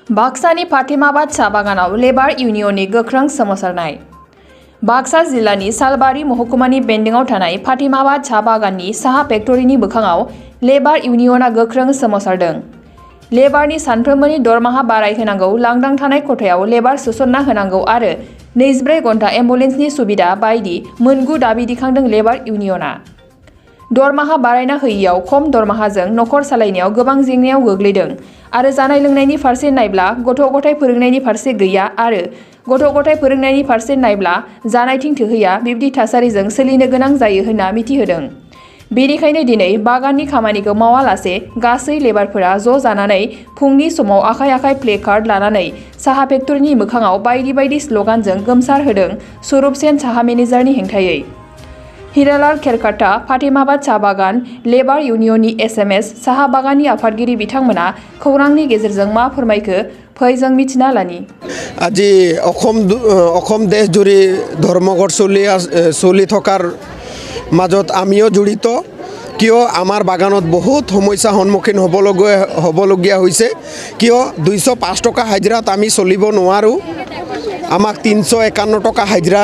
बाक्सानि फातिमाबाद साहा बागानाव लेबार इउनियननि गोख्रों सोमावसारनाय। बाक्सा जिल्लानि सालबारि महकुमानि बेन्दोंआव थानाय फातिमाबाद साहा बागाननि साहा फेक्टरिनि मोखाङाव लेबार इउनियना गोख्रों सोमावसारदों। लेबारनि सानफ्रोमबोनि दरमाहा बारायहोनांगौ, लांदां थानाय खथायाव लेबार सोसनना होनांगौ आरो 24 घन्टा एम्बुलेन्सनि सुबिदा बायदि मोनगु दाबि दिखांदों लेबार इउनियना। दरमाहा बारायना होयियाव खम दरमाहाजों नखर सालायनायाव गोबां जेंनायाव गोग्लैदों आरो जानाय लोंनायनि फारसे नायब्ला गथ' गथाय फोरोंनायनि फारसे गैया आरो गथ' गथाय फोरोंनायनि फारसे नायब्ला जानायथिं थोहैया बिब्दि थासारिजों सोलिनो गोनां जायो होनना मिथिहोदों। बेनिखायनो दिनै बागाननि खामानिखौ मावालासे गासै लेबारफोरा ज' जानानै फुंनि समाव आखाइ आखाइ प्ले कार्ड लानानै साहा फेक्टरिनि मोखाङाव बायदि बायदि स्लगानजों गोमसार होदों स्वरूप सेन साहा मेनेजारनि हेंथायै। हिरालाल खेरखाता फातिमाबाद साहा बागान लेबार इउनियननि SMS साहा बागाननि आफादगिरि बिथांमोना खौरांनि गेजेरजों मा फोरमायखो फै जों मिथिना लानि। আজি অসম দেশ জুৰি ধৰ্মঘট চলি থকাৰ মাজত আমিও জড়িত, কিয় আমাৰ বাগানত বহুত সমস্যাৰ সন্মুখীন হ'বলগীয়া হৈছে। কিয় 205 টকা হাজিৰাত আমি চলিব নোৱাৰোঁ, আমাক 351 টকা হাজিৰা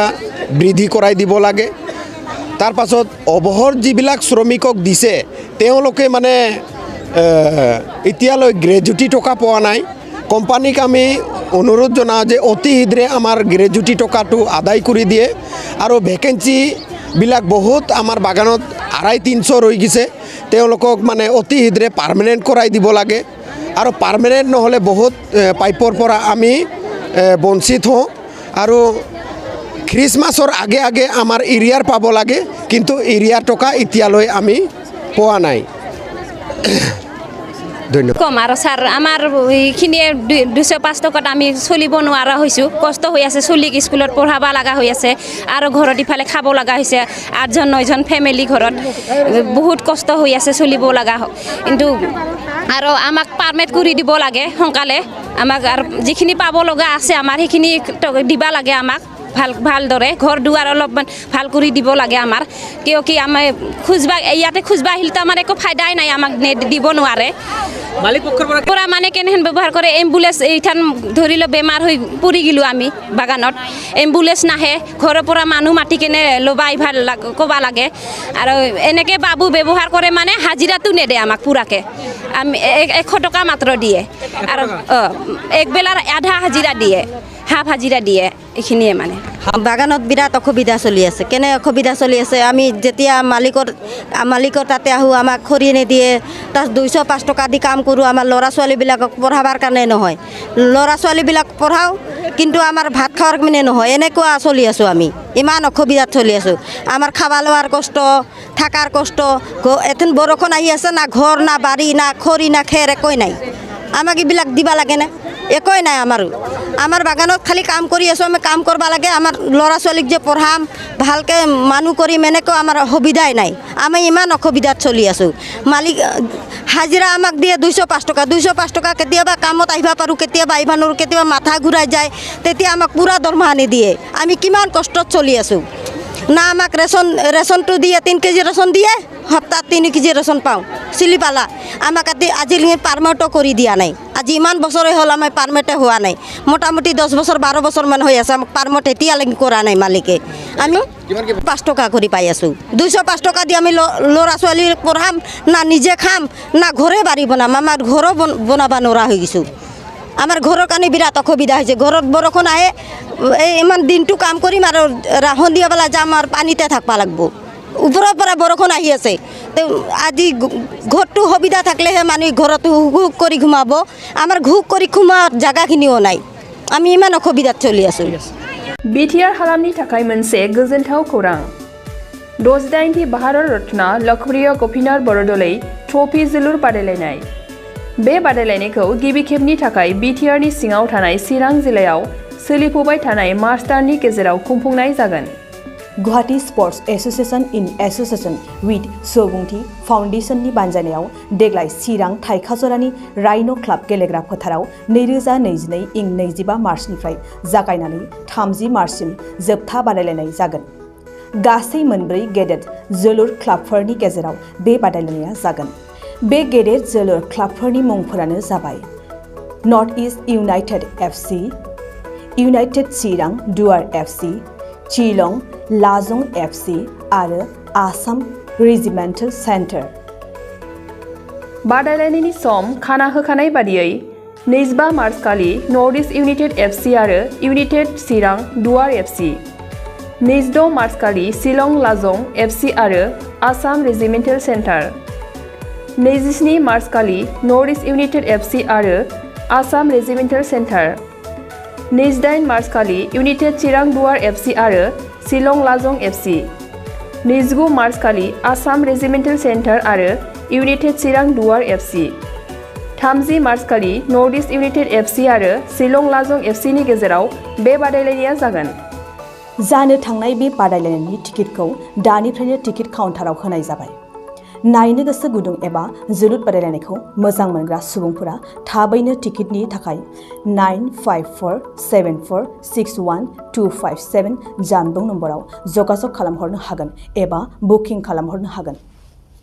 বৃদ্ধি কৰাই দিব লাগে। তাৰ পাছত অবহৰ যিবিলাক শ্ৰমিকক দিছে তেওঁলোকে মানে এতিয়ালৈ গ্ৰেজুটি টকা পোৱা নাই। কোম্পানীক আমি অনুৰোধ জনাওঁ যে অতি শীঘ্ৰে আমাৰ গ্ৰেজুটি টকাটো আদায় কৰি দিয়ে আৰু ভেকেঞ্চিবিলাক বহুত আমাৰ বাগানত 250-300 ৰৈ গৈছে, তেওঁলোকক মানে অতি শীঘ্ৰে পাৰ্মানেণ্ট কৰাই দিব লাগে আৰু পাৰ্মানেণ্ট নহ'লে বহুত পাইপৰ পৰা আমি বঞ্চিত হওঁ আৰু খ্ৰীষ্টমাছৰ আগে আগে আমাৰ এৰিয়াৰ পাব লাগে, কিন্তু এৰিয়াৰ টকা এতিয়ালৈ আমি পোৱা নাই। কম আৰু ছাৰ আমাৰ এইখিনিয়ে 205 টকাত আমি চলিব নোৱাৰা হৈছোঁ, কষ্ট হৈ আছে। চলিক স্কুলত পঢ়াব লগা হৈ আছে আৰু ঘৰত ইফালে খাব লগা হৈছে। 8জন-9জন ফেমিলি ঘৰত বহুত কষ্ট হৈ আছে, চলিব লগা হয়। কিন্তু আৰু আমাক পাৰ্মিট কৰি দিব লাগে সোনকালে, আমাক আৰু যিখিনি পাব লগা আছে আমাৰ সেইখিনি দিবা লাগে আমাক ভালদৰে। ঘৰ দুৱাৰ অলপমান ভাল কৰি দিব লাগে আমাৰ, কিয় কি আমাৰ ইয়াতে খুজবা আহিলে আমাৰ একো ফাইদাই নাই, আমাক দিব নোৱাৰে। মালিক পক্ষৰ পৰা মানে কেনেহেন ব্যৱহাৰ কৰে। এম্বুলেন্স এইখান ধৰি লওক বেমাৰ হৈ পৰি গ'লোঁ আমি বাগানত, এম্বুলেন্স নাহে, ঘৰৰ পৰা মানুহ মাতি কেনে ল'বা আহিবা ক'বা লাগে আৰু এনেকৈ বাবু ব্যৱহাৰ কৰে। মানে হাজিৰাটো নেদে আমাক পুৰাকৈ, আমি 100 টকা মাত্ৰ দিয়ে আৰু একবেলাৰ আধা হাজিৰা দিয়ে, হাফ হাজিৰা দিয়ে। এইখিনিয়ে মানে বাগানত বিৰাট অসুবিধা চলি আছে। কেনে অসুবিধা চলি আছে, আমি যেতিয়া মালিকৰ তাতে আহোঁ আমাক খৰি নিদিয়ে, তাত 205 টকা দি কাম কৰোঁ। আমাৰ ল'ৰা ছোৱালীবিলাকক পঢ়াবৰ কাৰণে নহয়, ল'ৰা ছোৱালীবিলাক পঢ়াওঁ কিন্তু আমাৰ ভাত খোৱাৰ মানে নহয়। এনেকুৱা চলি আছোঁ আমি, ইমান অসুবিধাত চলি আছোঁ। আমাৰ খাবা লোৱাৰ কষ্ট, থাকাৰ কষ্ট। এথেন বৰষুণ আহি আছে, না ঘৰ না বাৰী না খৰি না খেৰ একোৱেই নাই। আমাক এইবিলাক দিবা লাগেনে? একোৱেই নাই আমাৰো। আমাৰ বাগানত খালি কাম কৰি আছোঁ, আমি কাম কৰিব লাগে। আমাৰ ল'ৰা ছোৱালীক যে পঢ়াম, ভালকৈ মানুহ কৰিম, এনেকৈ আমাৰ সুবিধাই নাই। আমি ইমান অসুবিধাত চলি আছোঁ। মালিক হাজিৰা আমাক দিয়ে 205 টকা। 205 টকা কেতিয়াবা কামত আহিব পাৰোঁ, কেতিয়াবা আহিব নোৱাৰোঁ, কেতিয়াবা মাথা ঘূৰাই যায়, তেতিয়া আমাক পূৰা দৰমহা নিদিয়ে। আমি কিমান কষ্টত চলি আছোঁ। না আমাক ৰেচনটো দিয়ে, 3 কেজি ৰেচন দিয়ে, সপ্তাহত 3 কেজি ৰেচন পাওঁ। চিলি পালা আমাক আজিলৈকে পাৰ্মিটো কৰি দিয়া নাই। আজি ইমান বছৰে হ'ল আমাৰ পাৰ্মিটে হোৱা নাই। মোটামুটি 10 বছৰ 12 বছৰমান হৈ আছে, আমাক পাৰ্মিট এতিয়ালৈকে কৰা নাই মালিকে। আমি 5 টকা কৰি পাই আছোঁ। 205 টকা দি আমি ল'ৰা ছোৱালী পঢ়াম, না নিজে খাম, না ঘৰে বাৰী বনাম। আমাৰ ঘৰো বনাব নোৱাৰা হৈ গৈছোঁ। আমাৰ ঘৰৰ কাৰণে বিৰাট অসুবিধা হৈছে। ঘৰত বৰষুণ আহে, এই ইমান দিনটো কাম কৰিম আৰু সন্ধিয়া বেলা যাম আৰু পানীতে থাকিব লাগিব। ওপৰৰ পৰা বৰষুণ আহি আছে, আজি ঘৰটো সুবিধা থাকিলেহে মানুহ ঘৰত ঘুক কৰি ঘুমাব। আমাৰ ঘুক কৰি ঘুমোৱাৰ জাগাখিনিও নাই। আমি ইমান অসুবিধাত চলি আছোঁ। बिटिआर हालामनि थाखाय मोनसे गोजोनथाव खौरां। 68थि भारत रत्न लोकप्रिय गपिनाथ बरदलै ट्रफी जोलुर बादायलायनाय। बे बादायलायनायखौ गिबि खेबनि थाखाय बिटिआरनि सिङाव थानाय चिरां जिल्लायाव सोलिफुबाय थानाय मार्च दाननि गेजेराव खुंफुंनाय जागोन। Guwahati sports association in association with Subungthi फाउन्डेशननि बानजायनायाव देग्लाय चिरां थाइखाजरानि राइन' क्लाब गेलेग्रा फोथाराव 2022 इं 25 मार्चनिफ्राय जागायनानै 30 मार्चसिम जोबथा बादायलायनाय जागोन। गासै 4 गेदेर जोलुर क्लाबफोरनि गेजेराव बे बादायलायनाया जागोन। बे गेदेर जोलुर क्लाबफोरनि मुंफोरानो जाबाय north east United FC, United चिरां दुवार FC, चिलं लाजं FC आरो आसाम रेजिमेन्टेल सेन्टार। बादायलायनायनि सम खाना होखानाय बादियै 25 मार्च खालि नर्थ इस्ट इउनाइटेड FC आरो इउनाइटेड चिरां दुवार FC, 26 मार्च खालि शिलं लाजं FC आरो आसाम रेजिमेन्टेल सेन्टार, 27 मार्च खालि नर्थ इस्ट इउनाइटेड FC आरो आसाम रेजिमेन्टेल सेन्टार, 28 मार्च खालि इउनाइटेड चिरां दुवार FC आरो शिलं लाजं FC, 29 मार्च खालि आसाम रेजिमेन्टेल सेन्टार आरो इउनाइटेड चिरां दुवार FC, 30 मार्च खालि नर्थ इस्ट इउनाइटेड FC आरो शिलं लाजं FC नि गेजेराव बे बादायलायनाया जागोन। जानो थांनाय बे बादायलायनायनि टिकेटखौ दानिफ्रायनो टिकेट काउन्टाराव होनाय जाबाय। नायनो गोसो गुदुं एबा जोलुर बादायलायनायखौ मोजां मोनग्रा सुबुंफोरा थाबैनो टिकेटनि थाखाय 9547461257 जानबुं नम्बराव जगाजग खालामहरनो हागोन एबा बुकिं खालामहरनो हागोन।